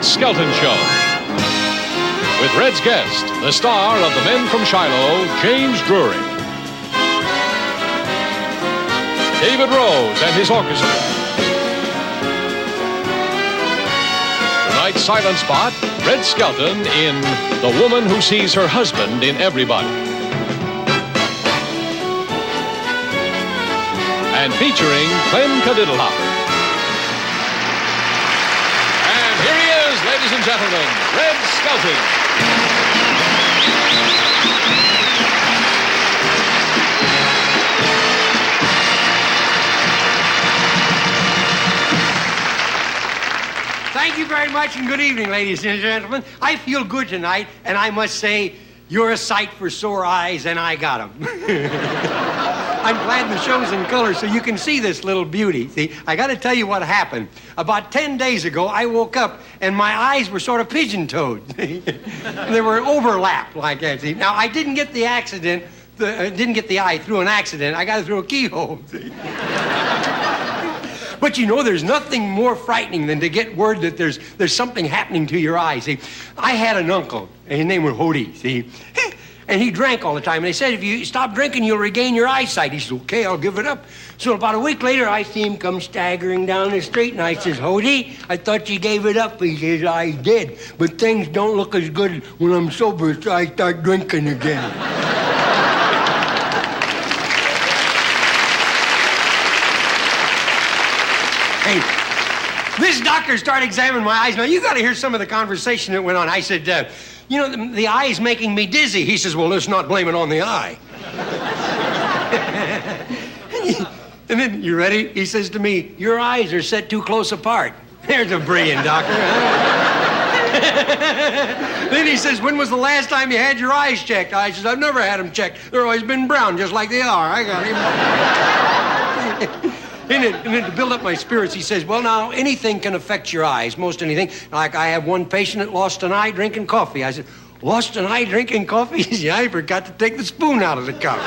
Skelton Show. With Red's guest, the star of The Men from Shiloh, James Drury. David Rose and his orchestra. Tonight's silent spot, Red Skelton in The Woman Who Sees Her Husband in Everybody. And featuring Clem Cadiddlehopper. And here he is, ladies and gentlemen, Red Skelton. Thank you very much, and good evening, ladies and gentlemen. I feel good tonight, and I must say, you're a sight for sore eyes, and I got them. I'm glad the show's in color so you can see this little beauty. See, I got to tell you what happened. About 10 days ago, I woke up, and my eyes were sort of pigeon-toed. They were overlapped like that. See? Now, I didn't get the accident, didn't get the eye through an accident. I got it through a keyhole. See? But you know, there's nothing more frightening than to get word that there's something happening to your eyes. See, I had an uncle, and his name was Hody, see? And he drank all the time. And they said, if you stop drinking, you'll regain your eyesight. He said, okay, I'll give it up. So about a week later, I see him come staggering down the street, and I says, Hody, I thought you gave it up. He says, I did. But things don't look as good when I'm sober, so I start drinking again. Hey, this doctor started examining my eyes. Now, you got to hear some of the conversation that went on. I said, you know, the eye is making me dizzy. He says, well, let's not blame it on the eye. And then, you ready? He says to me, your eyes are set too close apart. There's a brilliant doctor. Then he says, when was the last time you had your eyes checked? I says, I've never had them checked. They've always been brown, just like they are. I got him. And then to build up my spirits, he says, well, now, anything can affect your eyes, most anything. Like I have one patient that lost an eye drinking coffee. I said, lost an eye drinking coffee? He said, yeah, I forgot to take the spoon out of the cup.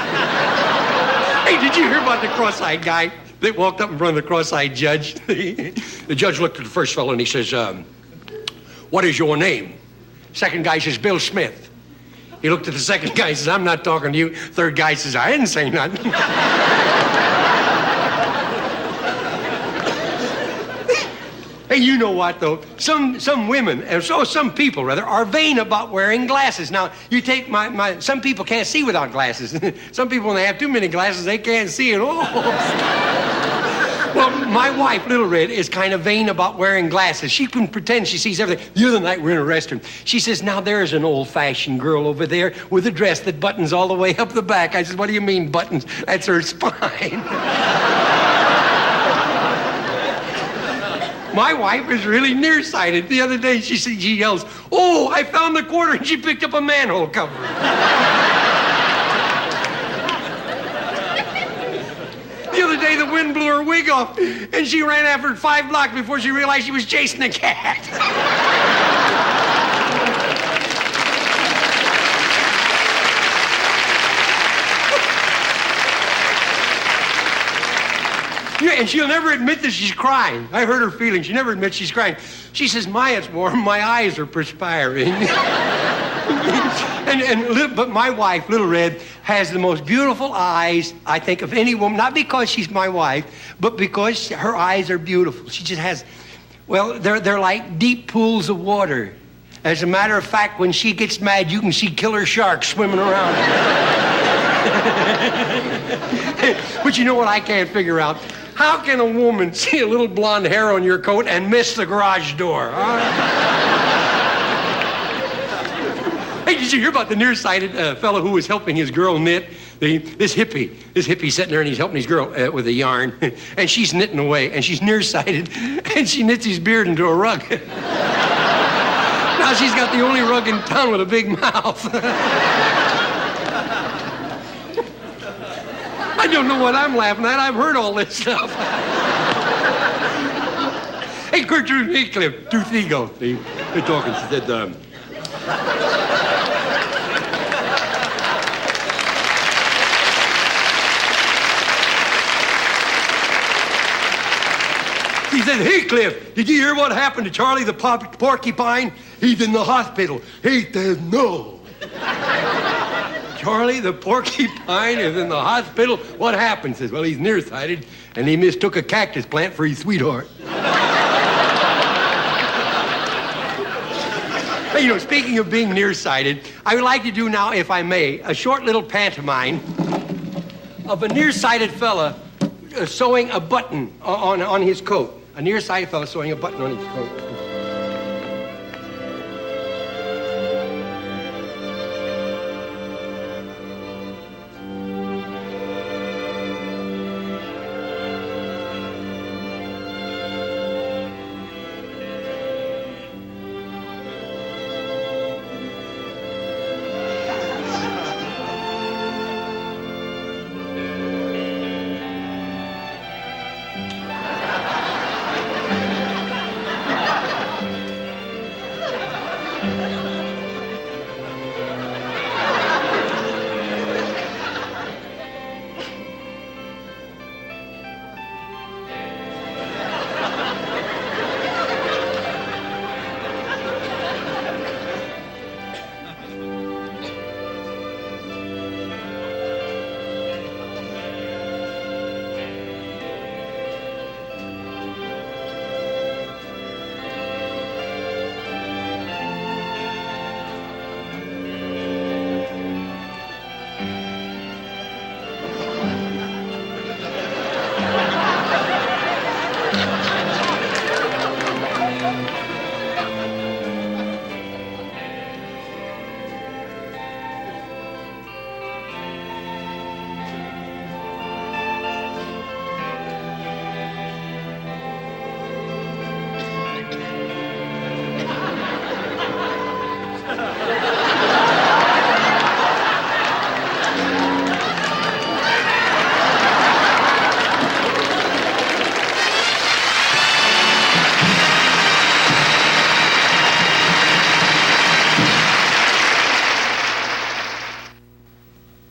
Hey, did you hear about the cross-eyed guy that walked up in front of the cross-eyed judge? The judge looked at the first fellow and he says, what is your name? Second guy says, Bill Smith. He looked at the second guy and says, I'm not talking to you. Third guy says, I didn't say nothing. Hey, you know what, though? Some women, and some people, rather, are vain about wearing glasses. Now, you take some people can't see without glasses. Some people, when they have too many glasses, they can't see at all. Well, my wife, Little Red, is kind of vain about wearing glasses. She can pretend she sees everything. The other night, we're in a restaurant. She says, now, there's an old-fashioned girl over there with a dress that buttons all the way up the back. I said, what do you mean, buttons? That's her spine. My wife is really nearsighted. The other day, she yells, oh, I found the quarter, and she picked up a manhole cover. The other day, the wind blew her wig off, and she ran after it 5 blocks before she realized she was chasing a cat. Yeah, and she'll never admit that she's crying. I heard her feeling. She never admits she's crying. She says, my, it's warm. My eyes are perspiring. But my wife, Little Red, has the most beautiful eyes, I think, of any woman. Not because she's my wife, but because her eyes are beautiful. She just has, well, they're like deep pools of water. As a matter of fact, when she gets mad, you can see killer sharks swimming around. But you know what I can't figure out? How can a woman see a little blonde hair on your coat and miss the garage door? Huh? Hey, did you hear about the nearsighted fellow who was helping his girl knit? This hippie sitting there and he's helping his girl with a yarn. And she's knitting away and she's nearsighted and she knits his beard into a rug. Now she's got the only rug in town with a big mouth. I don't know what I'm laughing at. I've heard all this stuff. Hey, Gertrude Heathcliff, Toothigo. They're talking. She said, says, Heathcliff, did you hear what happened to Charlie the porcupine? He's in the hospital. He says, no. Charlie the porcupine is in the hospital. What happened? Says, well, he's nearsighted, and he mistook a cactus plant for his sweetheart. Hey, you know, speaking of being nearsighted, I would like to do now, if I may, a short little pantomime of a nearsighted fella sewing a button on his coat. A nearsighted fella sewing a button on his coat.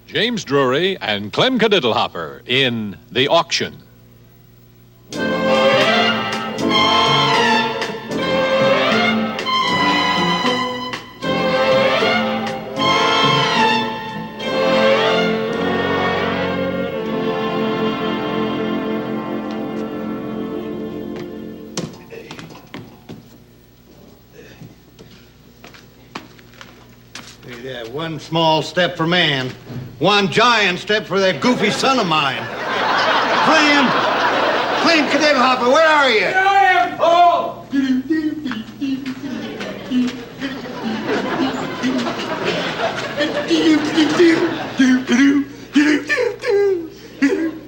James Drury and Clem Cadiddlehopper in The Auction. Yeah, one small step for man, one giant step for that goofy son of mine. Clem Cadiddlehopper, where are you? Here I am, Paul!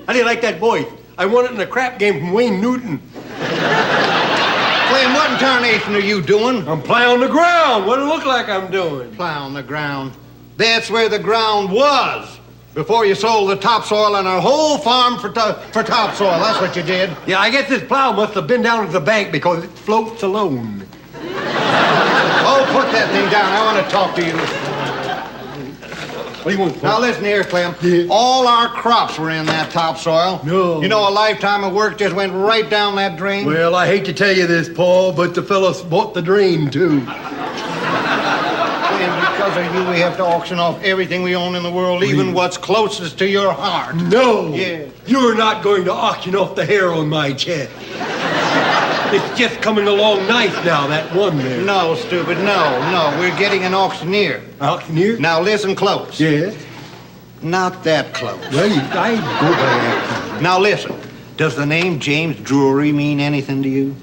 How do you like that voice? I won it in a crap game from Wayne Newton. Clem, what in tarnation are you doing? I'm plowing the ground. What do it look like I'm doing? Plowing the ground. That's where the ground was before you sold the topsoil on our whole farm for topsoil. That's what you did. Yeah, I guess this plow must have been down at the bank because it floats alone. Oh, put that thing down. I want to talk to you. What do you want? Now listen here, Clem. Yeah. All our crops were in that topsoil. No. You know, a lifetime of work just went right down that drain. Well, I hate to tell you this, Paul, but the fellows bought the drain, too. And because of you, we have to auction off everything we own in the world, even what's closest to your heart. No. Yeah. You're not going to auction off the hair on my chest. It's just coming along nice now, that one there. No, stupid, no. We're getting an auctioneer. Auctioneer? Now listen close. Yes. Not that close. Well, I go back. Now listen. Does the name James Drury mean anything to you?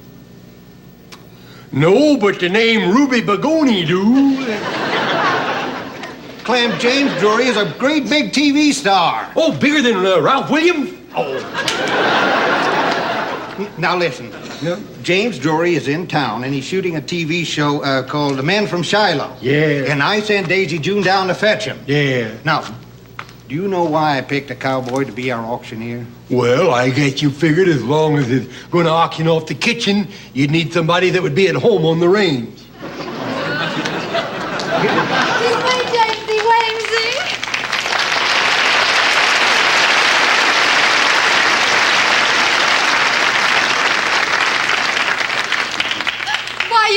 No, but the name Ruby Bagoni do. Clem, James Drury is a great big TV star. Oh, bigger than Ralph Williams? Oh. Now listen. Yeah. James Drury is in town, and he's shooting a TV show called The Men from Shiloh. Yeah. And I sent Daisy June down to fetch him. Yeah. Now, do you know why I picked a cowboy to be our auctioneer? Well, I guess you figured as long as it's going to auction off the kitchen, you'd need somebody that would be at home on the range.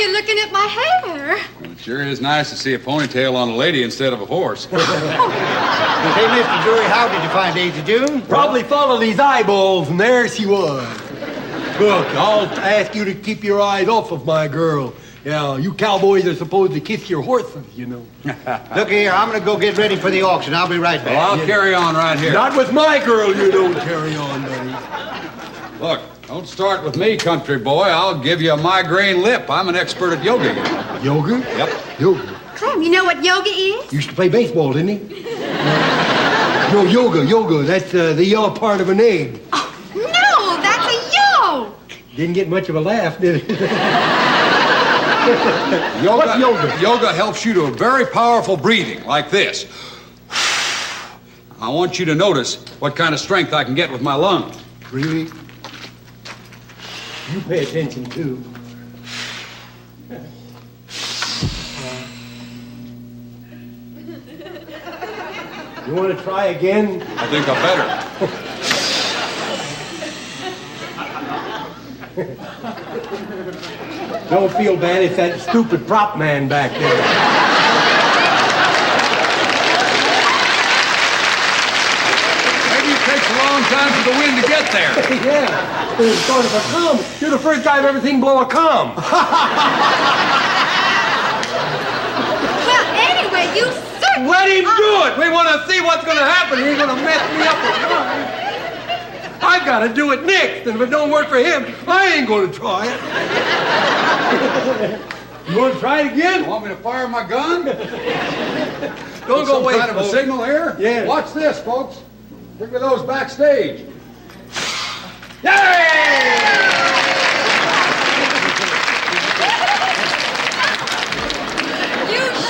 you're looking at my hair. Well, it sure is nice to see a ponytail on a lady instead of a horse. Hey, Mr. Drury, how did you find Daisy June? Probably followed these eyeballs, and there she was. Look, I'll ask you to keep your eyes off of my girl. Yeah, you cowboys are supposed to kiss your horses, you know. Look here, I'm gonna go get ready for the auction. I'll be right back. Well, I'll carry on right here. Not with my girl, you don't carry on, buddy. Look, don't start with me, country boy. I'll give you a migraine lip. I'm an expert at yoga. Yoga? Yep. Yoga. Clem, you know what yoga is? Used to play baseball, didn't he? No, yoga. That's the yellow part of an egg. Oh, no, that's a yolk. Didn't get much of a laugh, did it? Yoga, yoga? Yoga helps you to a very powerful breathing, like this. I want you to notice what kind of strength I can get with my lungs. Really? You pay attention, too. You want to try again? I think I better. Don't feel bad, it's that stupid prop man back there. Maybe it takes a long time for the wind to get there. Yeah, it's sort of a calm. You're the first guy I've ever seen blow a calm. Well, anyway, you certainly... Let him do it! We want to see what's going to happen. He's going to mess me up with mine. I've got to do it next, and if it don't work for him, I ain't going to try it. You want to try it again? Want me to fire my gun? Don't go away, kind of a folks. signal here? Yeah. Watch this, folks. Look at those backstage. You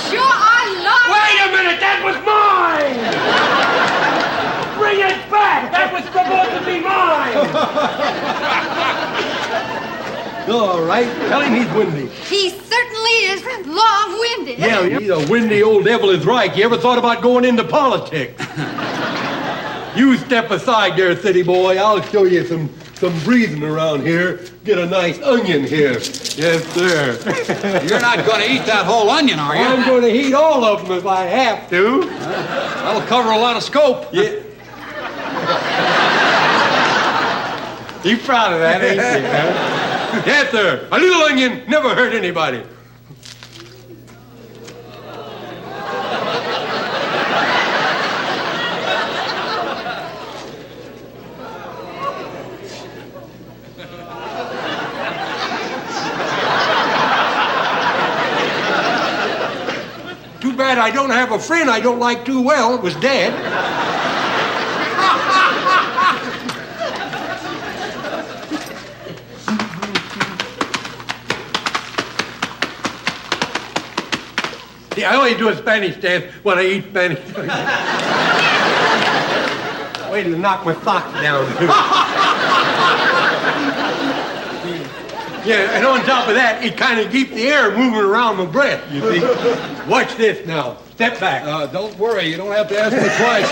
sure are lying. Wait a minute, that was mine! Bring it back! That was supposed to be mine! All right, tell him he's windy. He certainly is long-winded. Yeah, he's a windy old devil is right. You ever thought about going into politics? You step aside there, city boy. I'll show you some breathing around here. Get a nice onion here. Yes, sir. You're not going to eat that whole onion, are you? I'm going to heat all of them if I have to. That'll cover a lot of scope. Yeah. You proud of that, ain't you? Huh? Yes, sir. A little onion never hurt anybody. Too bad I don't have a friend I don't like too well. It was dead. Yeah, I only do a Spanish dance when I eat Spanish. Wait till I knock my socks down, too. Yeah, and on top of that, it kind of keeps the air moving around my breath, you see. Watch this now. Step back. Don't worry, you don't have to ask me twice.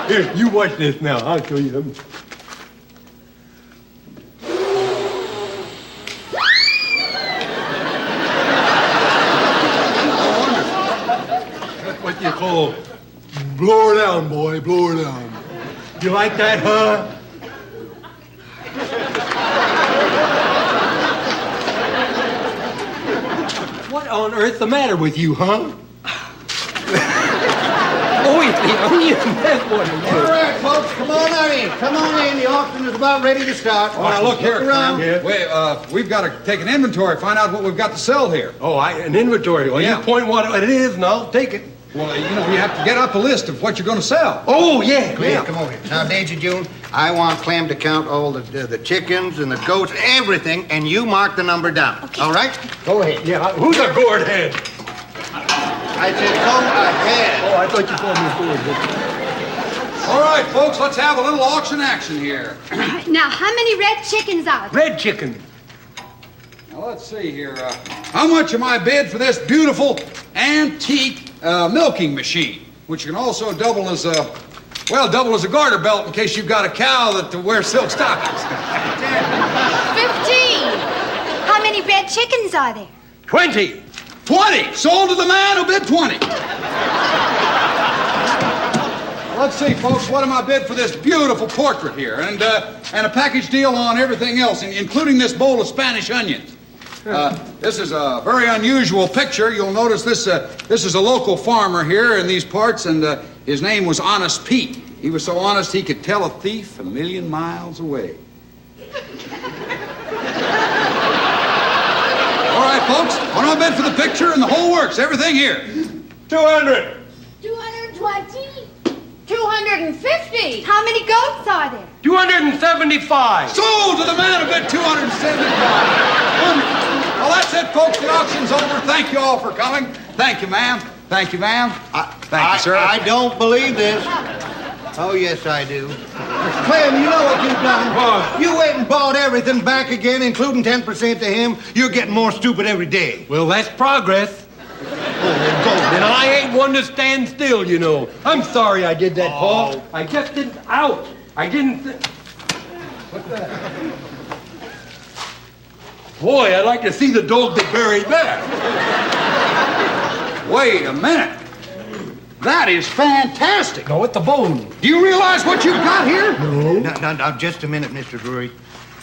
Here, you watch this now. I'll show you them. That's what you call blow her down, boy. Blow her down. You like that, huh? What on earth's the matter with you, huh? Oh, it's the onion. That's what it is. All right, folks, come on in. Come on in. The auction is about ready to start. All right, look here, around. Clem. We've got to take an inventory, find out what we've got to sell here. Oh, an inventory. Well, Yeah. you point what it is, and I'll take it. Well, you know, you have to get out the list of what you're going to sell. Oh, yeah. Clem, come over here. Now, Daisy June, I want Clem to count all the chickens and the goats, everything, and you mark the number down. Okay. All right? Go ahead. Yeah, who's a gourd head? I said go ahead. Oh, I thought you called me a gourd head. All right, folks, let's have a little auction action here. Now, how many red chickens are there? Red chicken. Now, let's see here. How much am I bid for this beautiful antique milking machine, which can also double as a garter belt in case you've got a cow that wears silk stockings. 15. many red chickens are there? 20. 20! Sold to the man who bid 20. Let's see, folks, what am I bid for this beautiful portrait here? And a package deal on everything else, including this bowl of Spanish onions. This is a very unusual picture. You'll notice this is a local farmer here in these parts, and his name was Honest Pete. He was so honest he could tell a thief 1,000,000 miles away. All right, folks, what am I bid for the picture and the whole works? Everything here. 200. 220. 250. How many goats are there? 275. Sold to the man who bid 275. Well, that's it, folks. The auction's over. Thank you all for coming. Thank you, ma'am. Thank you, ma'am. Thank you, sir. I don't believe this. Oh, yes, I do. Clem, you know what you've done? What? You went and bought everything back again, including 10% to him. You're getting more stupid every day. Well, that's progress. And I ain't one to stand still, you know. I'm sorry I did that, Paul. I just didn't. Ouch. I didn't. What's that? Boy, I'd like to see the dog that buried that. Wait a minute. That is fantastic. No, it's the bone. Do you realize what you've got here? Now, just a minute, Mr. Drury.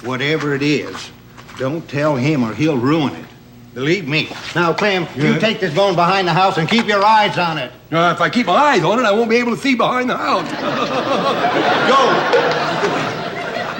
Whatever it is, don't tell him or he'll ruin it. Believe me. Now, Clem, you take this bone behind the house and keep your eyes on it. If I keep my eyes on it, I won't be able to see behind the house. Go.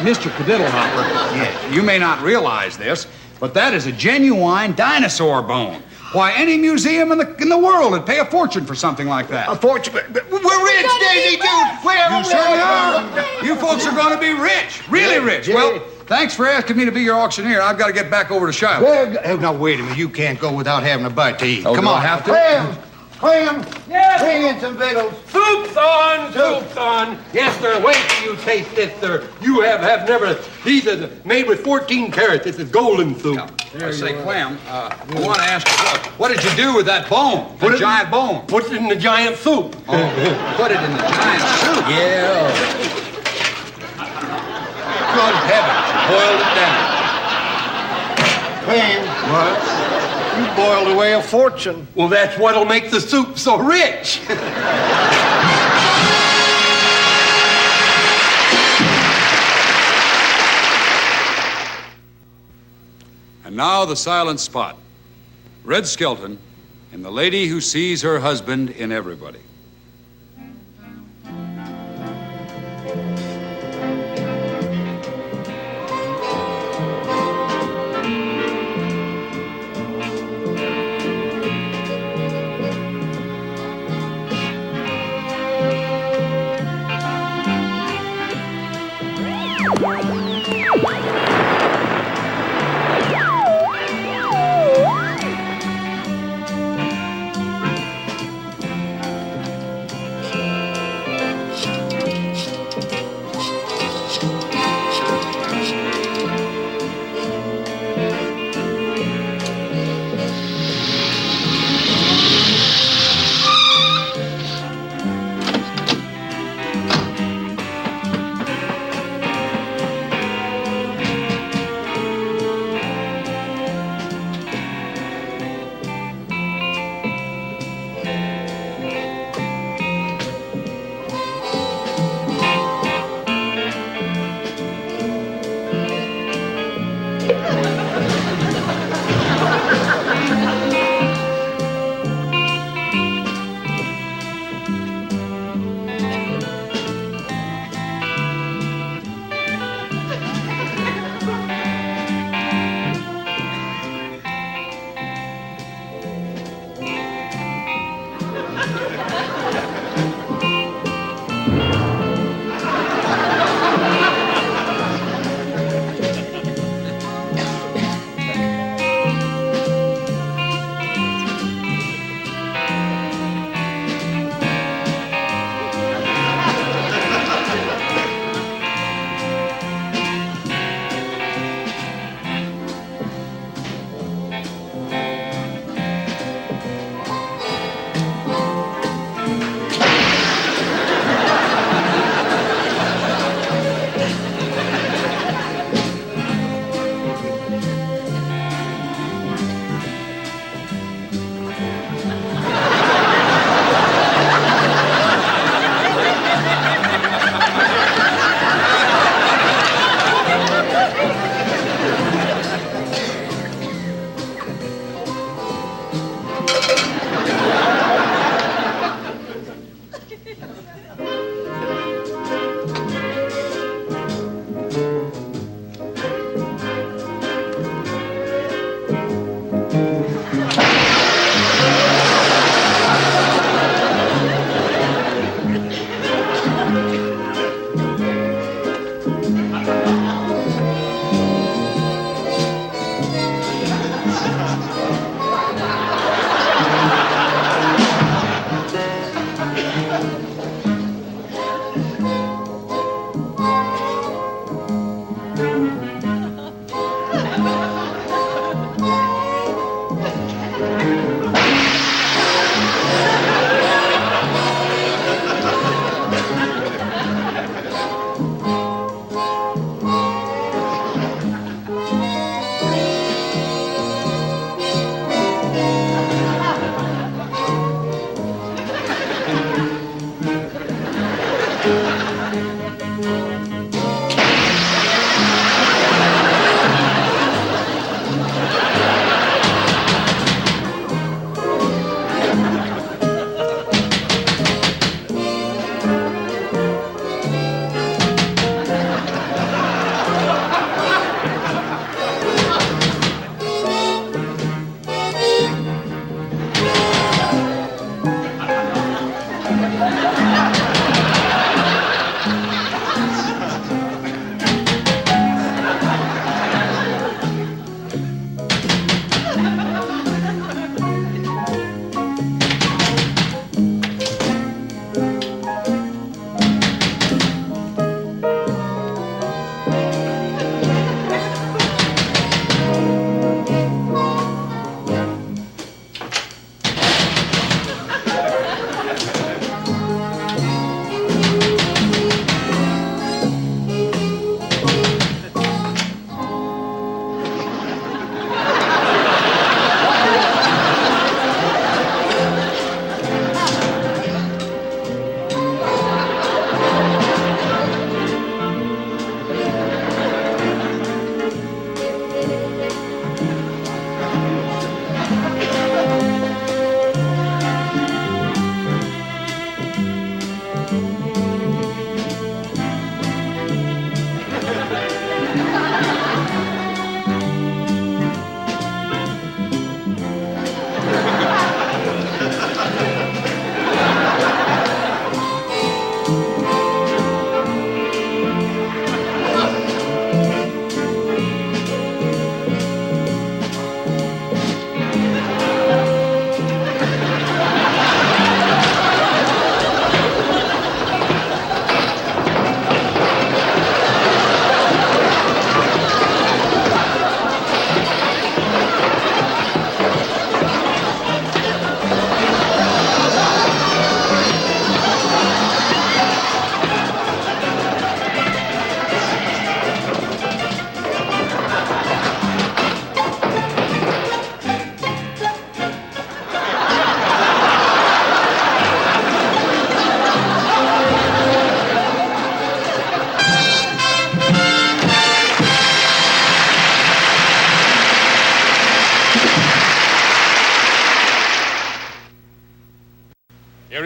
Mr. Cadiddlehopper, Yes. you may not realize this, but that is a genuine dinosaur bone. Why, any museum in the world would pay a fortune for something like that. A fortune. We're rich, Daisy Dude. You certainly are. You folks are going to be rich, really rich. Well, thanks for asking me to be your auctioneer. I've got to get back over to Shiloh. Well, now, wait a minute. You can't go without having a bite to eat. Oh, Come do on. I have to? Clem, Yes. bring in some victuals. Soup's on, soup's on. Yes, sir. Wait till you taste this, sir. You have never. These are made with 14 carats. This is golden soup. I say, Clem, I want to ask you, what did you do with that bone, the giant bone? Put it in the giant soup. Oh, put it in the giant soup. Yeah. Good heavens, you boiled it down. Clem. What? You boiled away a fortune. Well, that's what'll make the soup so rich. And now the silent spot. Red Skelton and the lady who sees her husband in everybody.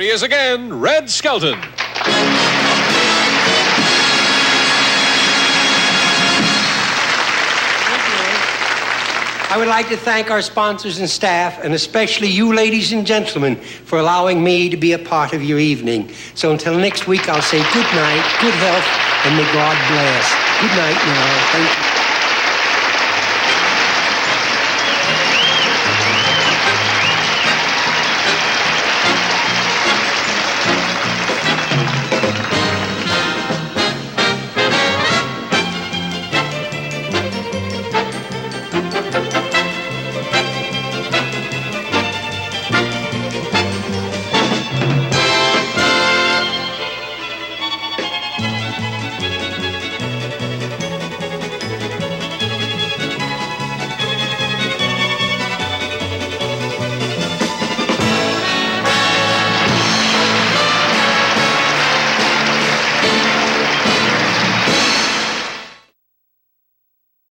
he is again, Red Skelton. I would like to thank our sponsors and staff, and especially you ladies and gentlemen, for allowing me to be a part of your evening. So until next week, I'll say good night, good health, and may God bless. Good night now. Thank you.